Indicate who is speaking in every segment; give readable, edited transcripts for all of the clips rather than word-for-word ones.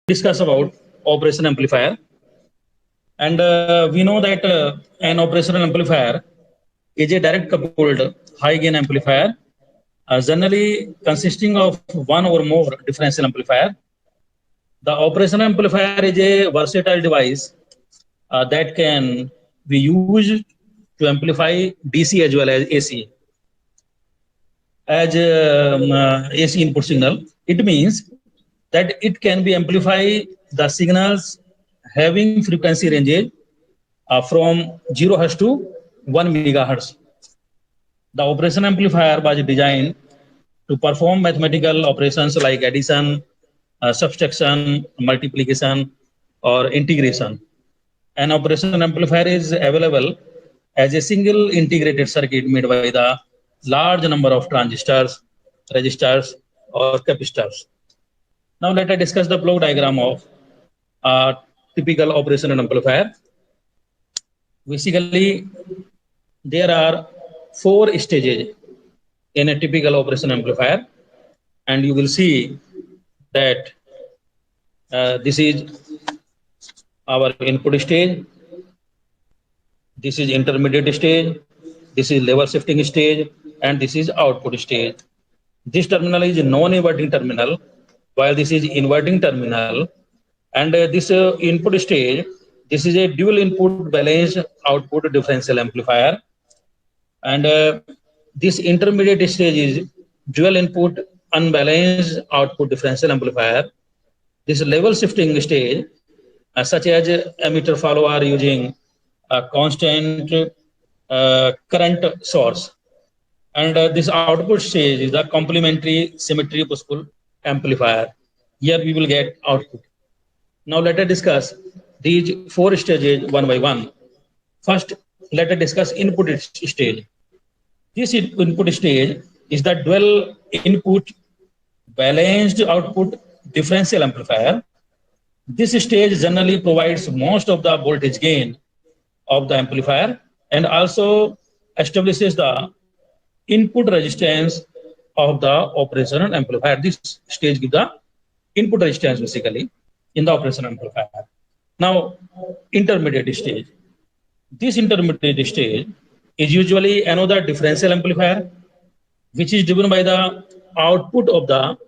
Speaker 1: Discuss about operation amplifier, and we know that an operational amplifier is a direct coupled high gain amplifier, generally consisting of one or more differential amplifier. The operational amplifier is a versatile device that can be used to amplify DC as well as AC AC input signal. It means that it can be amplify the signals having frequency ranges from 0 hertz to 1 megahertz. The operation amplifier was designed to perform mathematical operations like addition, subtraction, multiplication, or integration. An operation amplifier is available as a single integrated circuit made by the large number of transistors, resistors, or capacitors. Now let us discuss the block diagram of a typical operational amplifier. Basically, there are four stages in a typical operation amplifier, and you will see that this is our input stage, this is intermediate stage, this is level shifting stage, and this is output stage. This terminal is non-inverting terminal, while this is inverting terminal, and this input stage, this is a dual input balanced output differential amplifier, and this intermediate stage is dual input unbalanced output differential amplifier. This level shifting stage, such as emitter follower using a constant current source, and this output stage is the complementary symmetry push pull amplifier. Here we will get output. Now let us discuss these four stages one by one. First, let us discuss input stage. This input stage is the dual input balanced output differential amplifier. This stage generally provides most of the voltage gain of the amplifier and also establishes the input resistance of the operational amplifier. This stage gives the input resistance basically in the operational amplifier. Now, intermediate stage. This intermediate stage is usually another differential amplifier which is driven by the output of the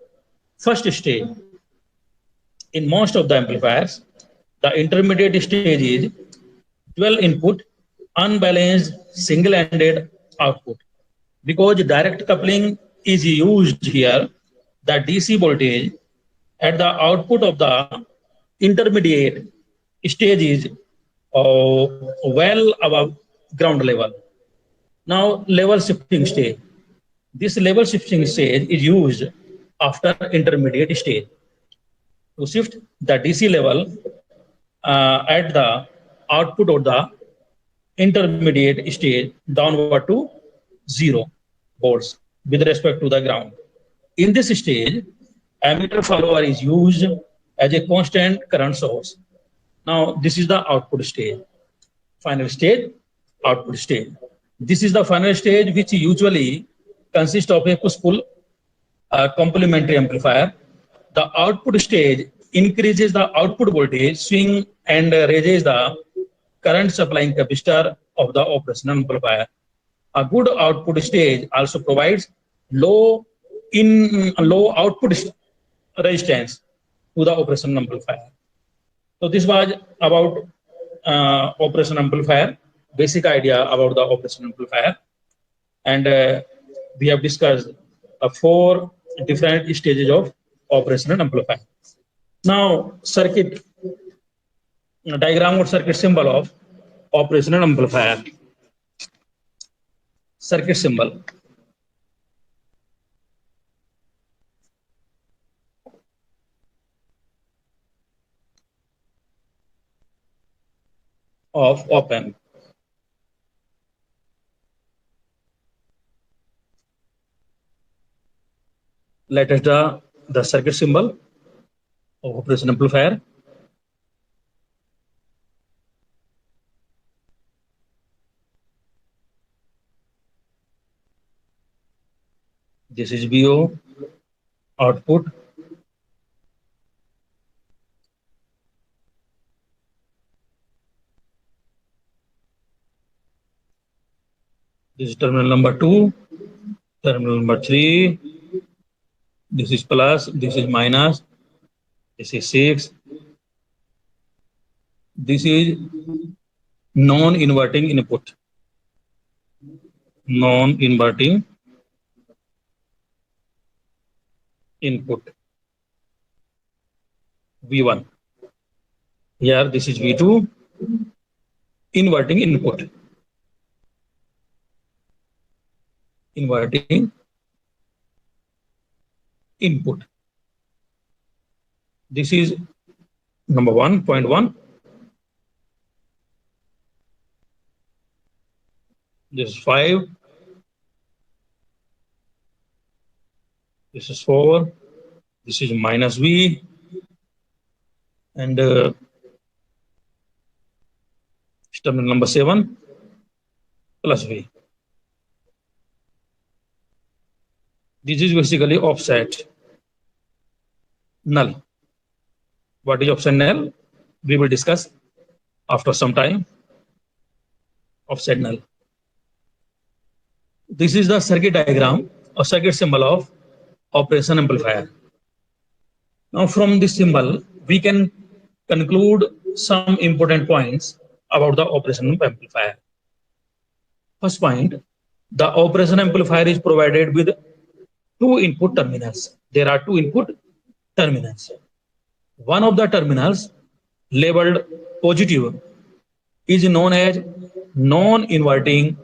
Speaker 1: first stage. In most of the amplifiers, the intermediate stage is dual input unbalanced single-ended output. Because direct coupling is used here, the DC voltage at the output of the intermediate stage is well above ground level. Now, level shifting stage. This level shifting stage is used after intermediate stage to shift the DC level at the output of the intermediate stage downward to 0 volts with respect to the ground. In this stage, emitter follower is used as a constant current source. Now, this is the output stage. Final stage, output stage. This is the final stage which usually consists of a push-pull complementary amplifier. The output stage increases the output voltage swing and raises the current supplying capacitor of the operational amplifier. A good output stage also provides low output resistance to the operational amplifier. So this was about operational amplifier, basic idea about the operational amplifier, and we have discussed four different stages of operational amplifier. Now, circuit diagram or circuit symbol of operational amplifier. Circuit symbol. Of op-amp. Let us draw the circuit symbol of operational amplifier. This is VO output. This is terminal number 2, terminal number 3. This is plus, this is minus, this is 6. This is non-inverting input. Non-inverting input. V1. Here this is V2. Inverting input. Inverting input. This is number 1.1. This is 5. This is 4. This is minus V. And terminal number 7 plus V. This is basically offset null. What is offset null? We will discuss after some time. Offset null. This is the circuit diagram or circuit symbol of operation amplifier. Now from this symbol, we can conclude some important points about the operation amplifier. First point, the operation amplifier is provided with 2 input terminals. There are 2 input terminals. One of the terminals labeled positive is known as non-inverting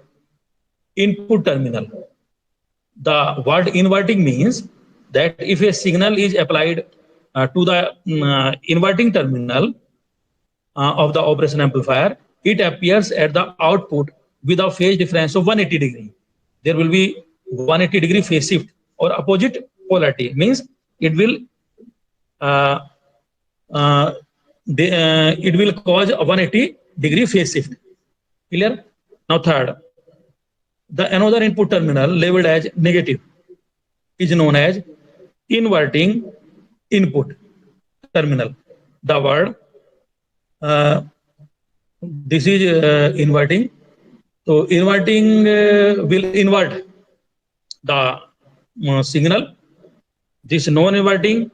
Speaker 1: input terminal. The word inverting means that if a signal is applied to the inverting terminal of the operation amplifier, it appears at the output with a phase difference of 180 degree. There will be 180 degree phase shift or opposite polarity, means it will cause a 180 degree phase shift. Clear? Now third, the another input terminal labeled as negative is known as inverting input terminal. The word this is inverting. So inverting will invert the signal. This non-inverting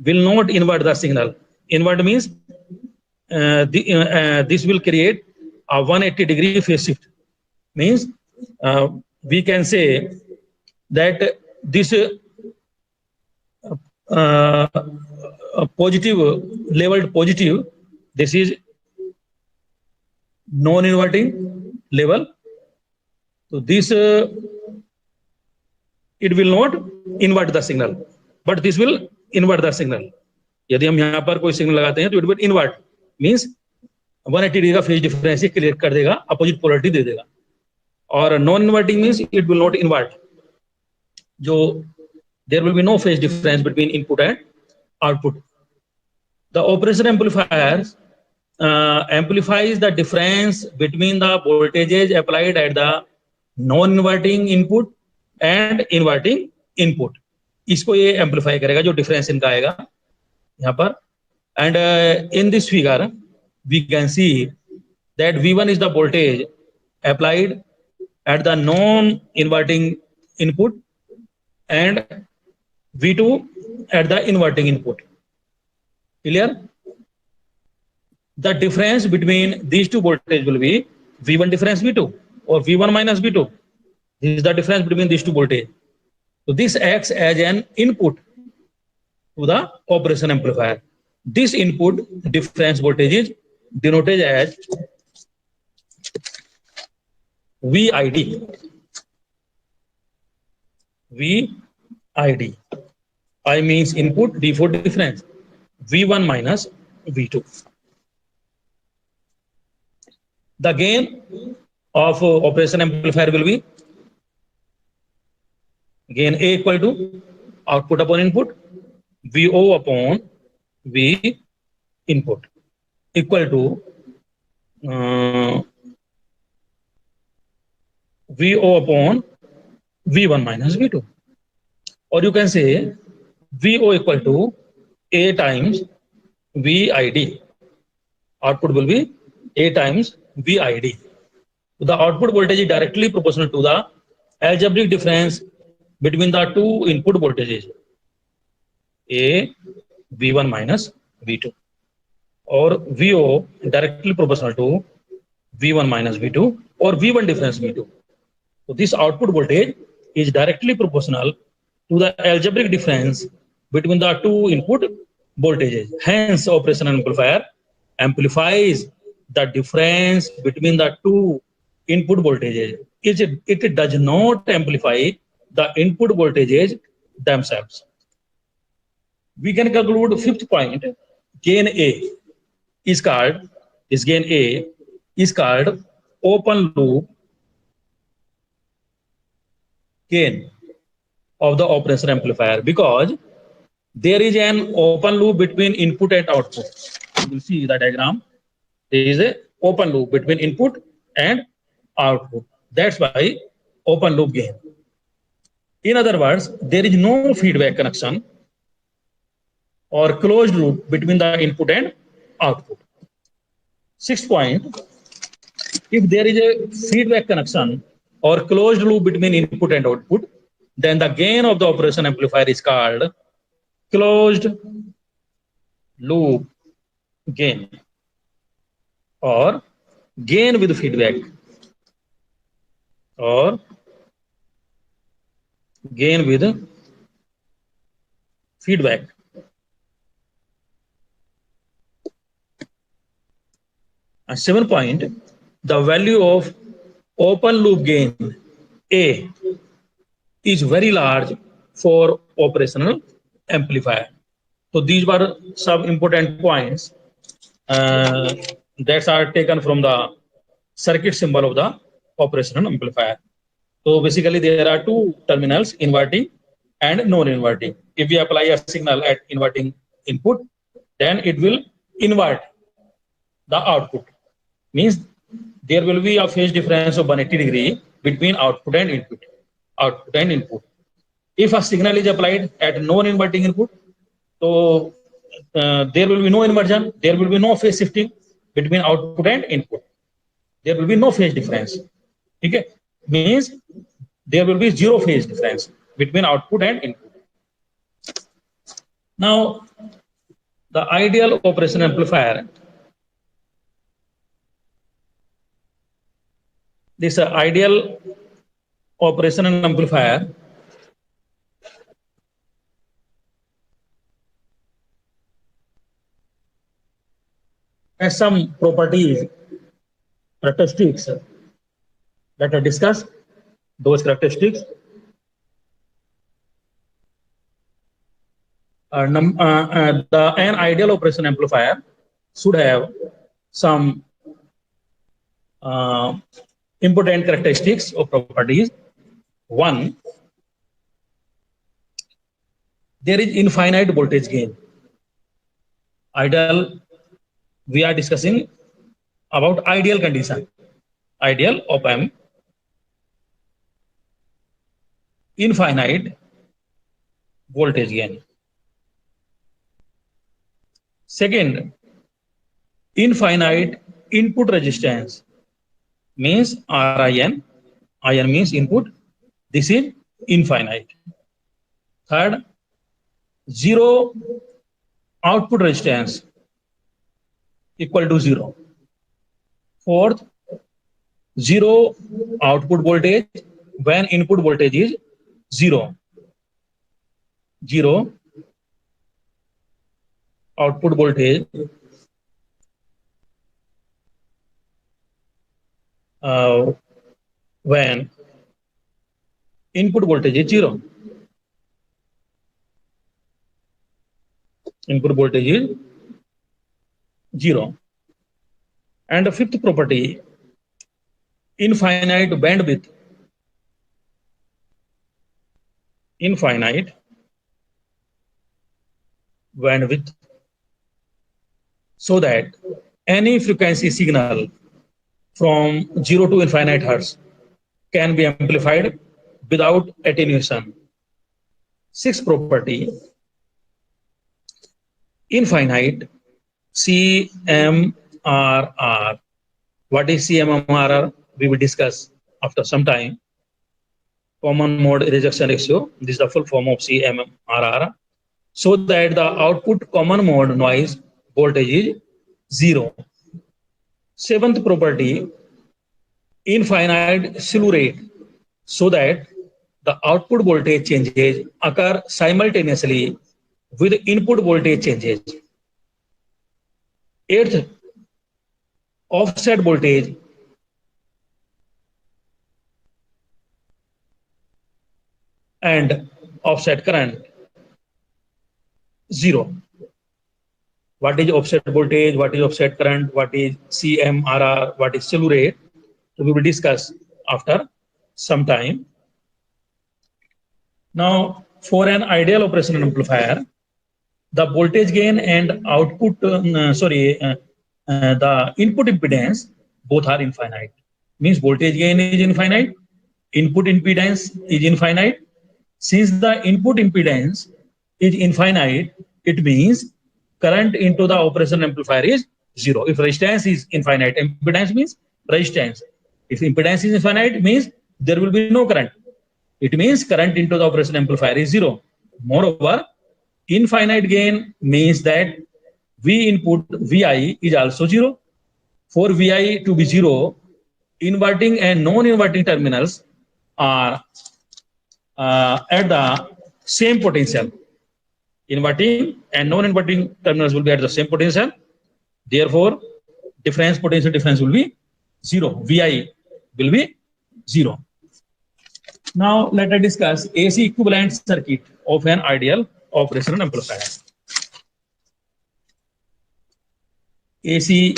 Speaker 1: will not invert the signal. Invert means this will create a 180 degree phase shift. Means we can say that this positive labeled positive, this is non-inverting level. So this it will not invert the signal, but this will invert the signal. यदि हम यहाँ पर कोई signal लगाते हैं तो it will invert, means 180 degree का phase difference create कर देगा, अपोजिट पोलरिटी दे देगा. और non inverting means it will not invert, जो there will be no phase difference between input and output. The operation amplifier amplifies the difference between the voltages applied at the non-inverting input and inverting input. इसको ये amplify करेगा, जो difference इनका आएगा यहाँ पर. And in this figure we can see that V1 is the voltage applied at the non-inverting input and V2 at the inverting input. Clear? The difference between these two voltages will be V1 difference V2 or V1 minus V2. This is the difference between these two voltages. So this acts as an input to the operation amplifier. This input difference voltage is denoted as VID. VID. I means input, D for difference. V1 minus V2. The gain of operation amplifier will be gain A equal to output upon input, VO upon V input equal to VO upon V1 minus V2. Or you can say VO equal to A times VID. Output will be A times VID. The output voltage is directly proportional to the algebraic difference between the two input voltages, A V1 minus V2, or VO directly proportional to V1 minus V2 or V1 difference V2. So this output voltage is directly proportional to the algebraic difference between the two input voltages. Hence, operational amplifier amplifies the difference between the two input voltages. It does not amplify the input voltages themselves. We can conclude fifth point, gain A is called, this gain A is called open loop gain of the operational amplifier, because there is an open loop between input and output. You will see the diagram. There is a open loop between input and output. That's why open loop gain. In other words, there is no feedback connection or closed loop between the input and output. Sixth point, if there is a feedback connection or closed loop between input and output, then the gain of the operation amplifier is called closed loop gain or gain with feedback or gain with feedback. And 7th point, the value of open loop gain A is very large for operational amplifier. So these were some important points that are taken from the circuit symbol of the operational amplifier. So basically there are two terminals, inverting and non-inverting. If we apply a signal at inverting input, then it will invert the output. Means there will be a phase difference of 180 degree between output and input. If a signal is applied at non-inverting input, so there will be no inversion, there will be no phase shifting between output and input. There will be no phase difference. Okay, means there will be zero phase difference between output and input. Now, the ideal operation amplifier. This ideal operational amplifier has some properties, characteristics. Let us discuss those characteristics. An ideal operation amplifier should have some important characteristics or properties. One, there is infinite voltage gain. Ideal, we are discussing about ideal condition. Ideal op-amp, infinite voltage gain. Second, infinite input resistance, means RIN. IN means input. This is infinite. Third, zero output resistance equal to zero. Fourth, zero output voltage when input voltage is zero. Zero output voltage when input voltage is zero. Input voltage is zero. And the fifth property, infinite bandwidth. Infinite bandwidth, so that any frequency signal from 0 to infinite hertz can be amplified without attenuation. Sixth property, infinite CMRR. What is CMRR? we will discuss after some time. Common mode rejection ratio, this is the full form of CMRR, so that the output common mode noise voltage is 0. Seventh property, infinite slew rate, so that the output voltage changes occur simultaneously with input voltage changes. Eighth, offset voltage and offset current 0. What is offset voltage, what is offset current, what is CMRR, what is slew rate? So we will discuss after some time. Now, for an ideal operational amplifier, the voltage gain and output, the input impedance both are infinite. Means voltage gain is infinite, input impedance is infinite. Since the input impedance is infinite, it means current into the operational amplifier is 0. If resistance is infinite, impedance means resistance. If impedance is infinite, means there will be no current. It means current into the operational amplifier is 0. Moreover, infinite gain means that V input Vi is also 0. For Vi to be 0, inverting and non-inverting terminals are at the same potential. Inverting and non-inverting terminals will be at the same potential. Therefore, potential difference will be 0. Vi will be 0. Now, let us discuss AC equivalent circuit of an ideal operational amplifier. AC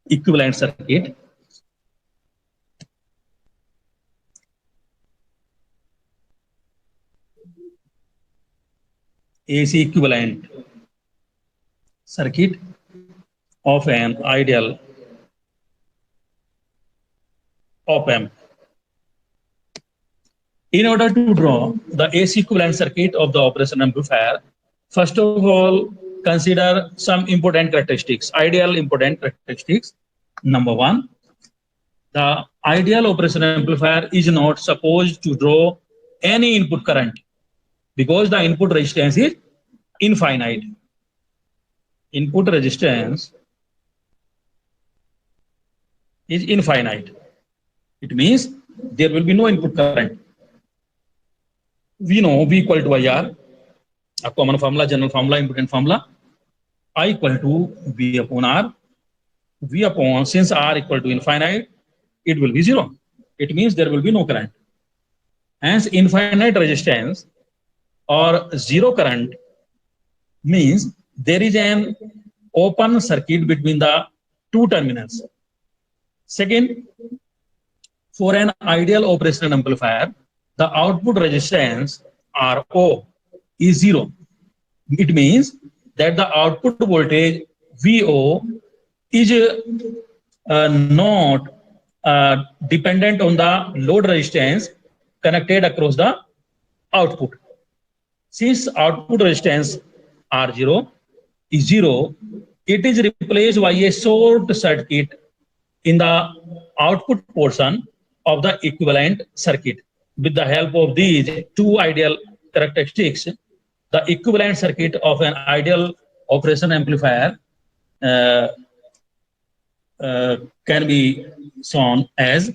Speaker 1: equivalent circuit. AC equivalent circuit of an ideal op-amp. In order to draw the AC equivalent circuit of the operational amplifier, first of all, consider some important characteristics, ideal important characteristics. Number one, the ideal operational amplifier is not supposed to draw any input current because the input resistance is infinite. Input resistance is infinite. It means there will be no input current. We know V equal to IR, a common formula, general formula, important formula. I equal to V upon R. V upon, since R equal to infinite, it will be 0. It means there will be no current. Hence, infinite resistance or 0 current means there is an open circuit between the two terminals. Second, for an ideal operational amplifier, the output resistance RO is 0. It means that the output voltage VO is not dependent on the load resistance connected across the output. Since output resistance R0 is 0, it is replaced by a short circuit in the output portion of the equivalent circuit. With the help of these two ideal characteristics, the equivalent circuit of an ideal operation amplifier can be shown as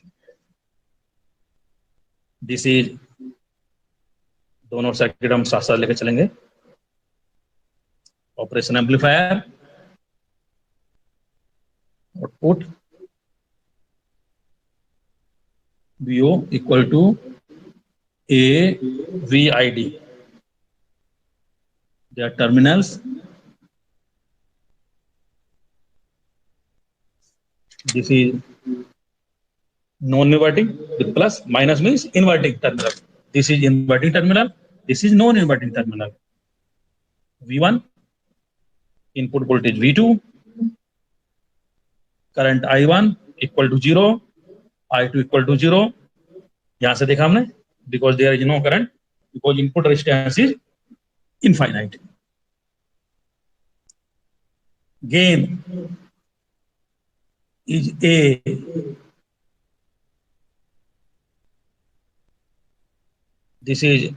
Speaker 1: this is. दोनों circuit हम साथ साथ लेकर चलेंगे. Operation amplifier output VO equal to AVID. Their terminals. This is non-inverting with plus, minus means inverting terminal. This is inverting terminal. This is non-inverting terminal. V1, input voltage V2, current I1 equal to 0, I2 equal to 0. यहाँ से देखा हमने, because there is no current, because input resistance is infinite. Gain is A this is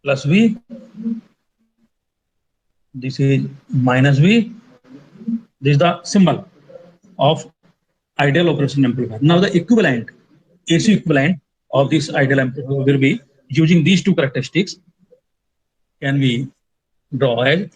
Speaker 1: plus V, this is minus V. This is the symbol of ideal operation amplifier. Now the equivalent, AC equivalent of this ideal amplifier will be using these two characteristics. Can we draw as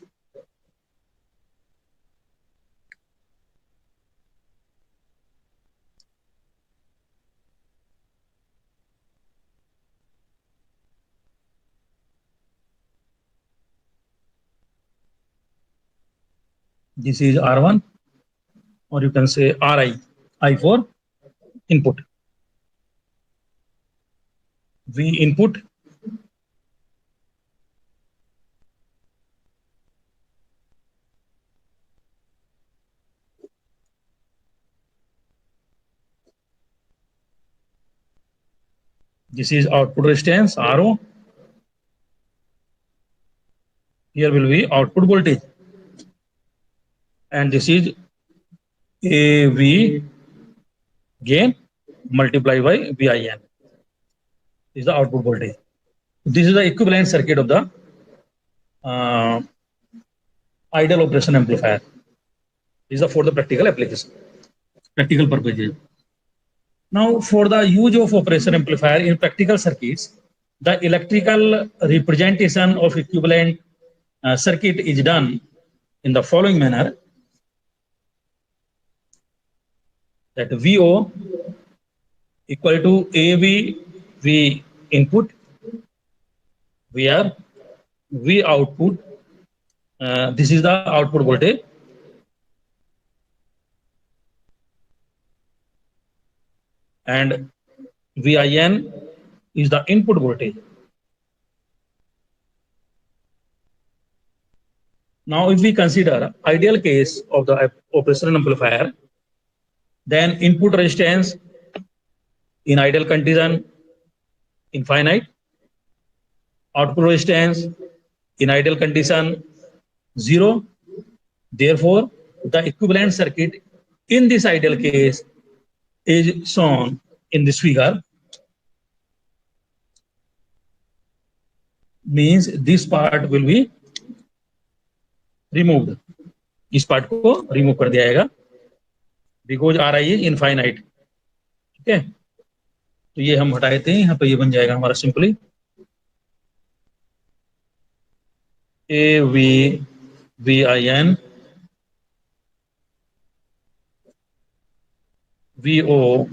Speaker 1: this is R1, or you can say RI, I for input, V input, this is output resistance RO, here will be output voltage, and this is AV gain multiplied by VIN is the output voltage. This is the equivalent circuit of the ideal operation amplifier. This is for the practical application, practical purposes. Now, for the use of operation amplifier in practical circuits, the electrical representation of equivalent circuit is done in the following manner: that VO equal to AV V input, where V output, this is the output voltage, and VIN is the input voltage. Now, if we consider ideal case of the operational amplifier, then input resistance in ideal condition infinite, output resistance in ideal condition 0. Therefore, the equivalent circuit in this ideal case is shown in this figure. Means this part will be removed. इस part को remove कर दिया जाएगा because are I is infinite. ठीक है, तो ये हम हटा देते हैं. यहाँ पे ये बन जाएगा हमारा simply a V V I N V O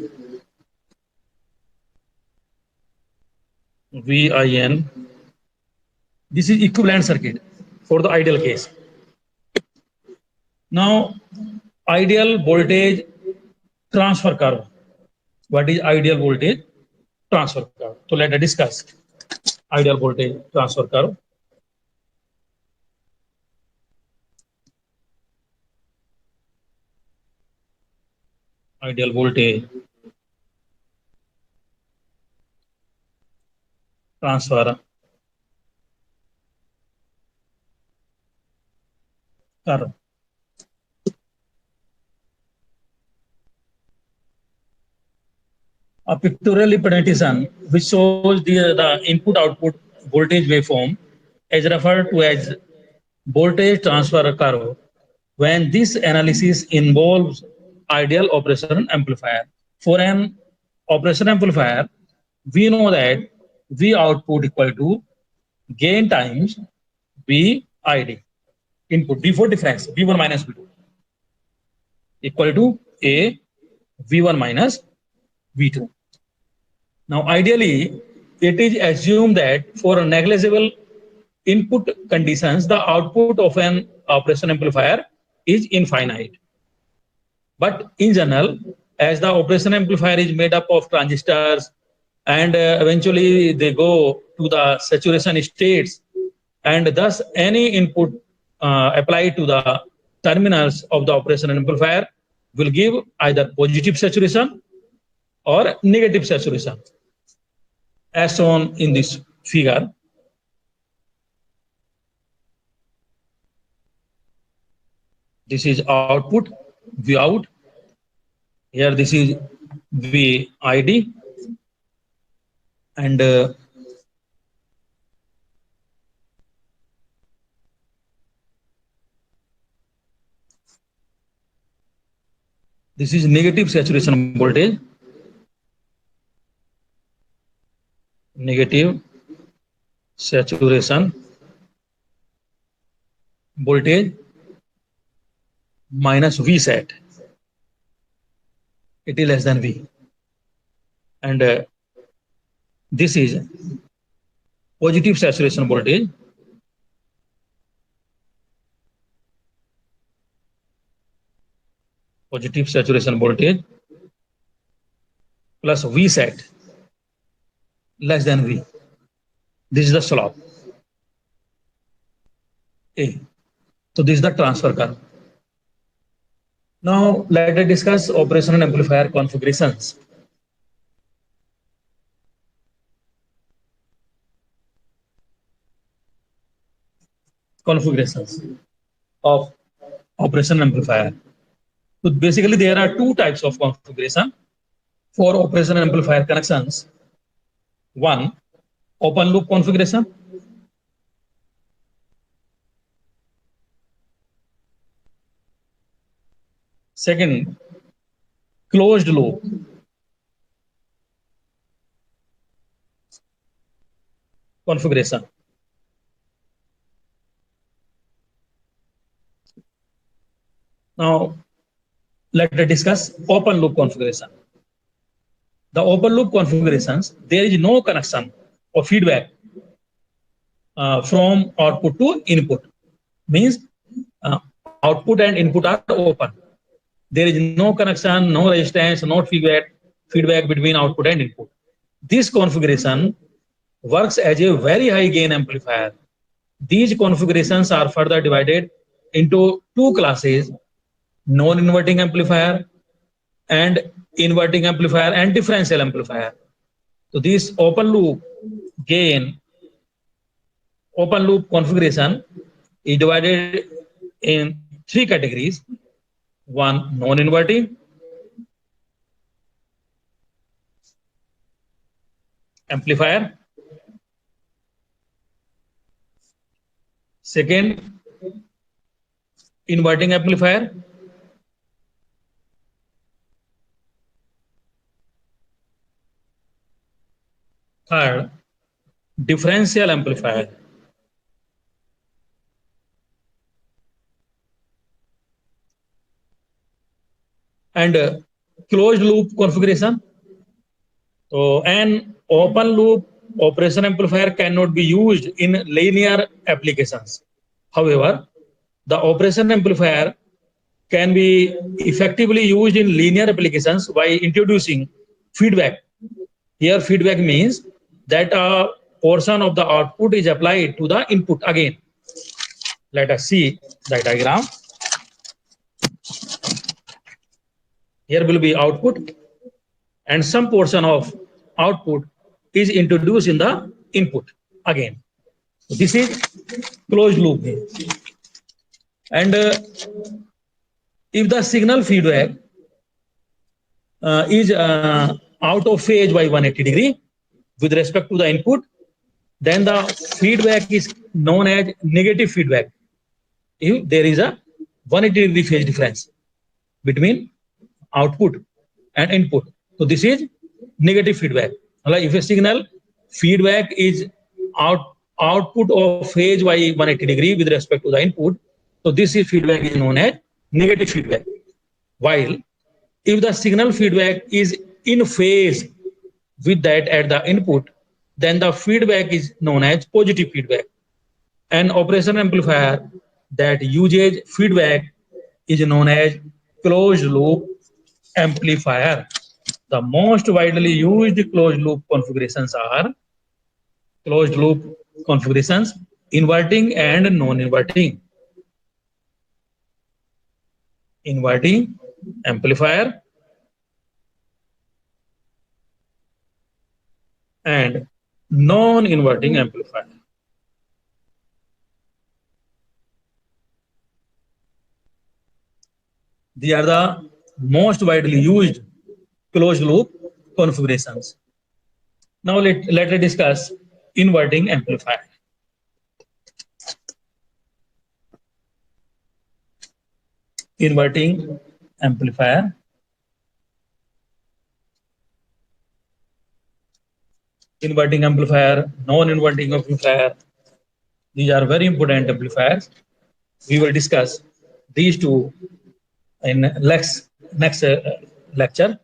Speaker 1: V I N. This is equivalent circuit for the ideal case. Now, ideal voltage transfer curve. What is ideal voltage transfer curve? So let us discuss ideal voltage transfer curve. Ideal voltage transfer curve. A pictorial representation which shows the input-output voltage waveform is referred to as voltage transfer curve when this analysis involves ideal operation amplifier. For an operation amplifier, we know that V output equal to gain times V ID. Input D for difference, V1 minus V2 equal to A V1 minus V2. Now, ideally, it is assumed that for negligible input conditions, the output of an operation amplifier is infinite. But in general, as the operation amplifier is made up of transistors and eventually they go to the saturation states, and thus any input applied to the terminals of the operation amplifier will give either positive saturation or negative saturation, as shown in this figure. This is output, V out. Here this is V ID. and this is negative saturation voltage, negative saturation voltage minus V sat, it is less than V, and this is positive saturation voltage plus V sat less than V. This is the slope A. So this is the transfer curve. Now let us discuss operational amplifier configurations. Configurations of operational amplifier. So basically there are two types of configuration for operational amplifier connections. One, open loop configuration. Second, closed loop. Configuration. Now, let us discuss open loop configuration. The open loop configurations, there is no connection or feedback from output to input. Means output and input are open. There is no connection, no resistance, no feedback between output and input. This configuration works as a very high gain amplifier. These configurations are further divided into two classes: non-inverting amplifier and inverting amplifier and differential amplifier. So this open loop configuration is divided in three categories. One, non-inverting amplifier. Second, inverting amplifier. Third, differential amplifier. And closed loop configuration. So an open loop operation amplifier cannot be used in linear applications. However, the operation amplifier can be effectively used in linear applications by introducing feedback. Here feedback means that a portion of the output is applied to the input again. Let us see the diagram. Here will be output and some portion of output is introduced in the input again. This is closed loop. And if the signal feedback is out of phase by 180 degree with respect to the input, then the feedback is known as negative feedback. If there is a 180 degree phase difference between output and input, so this is negative feedback. Like if a signal feedback is output of phase by 180 degree with respect to the input, so this is feedback is known as negative feedback. While if the signal feedback is in phase with that at the input, then the feedback is known as positive feedback. An operation amplifier that uses feedback is known as closed loop amplifier. The most widely used closed loop configurations are closed loop configurations, inverting and non-inverting. Inverting amplifier and non-inverting amplifier. They are the most widely used closed loop configurations. Now let us discuss inverting amplifier. Inverting amplifier. Inverting amplifier, non-inverting amplifier. These are very important amplifiers. We will discuss these two in next lecture.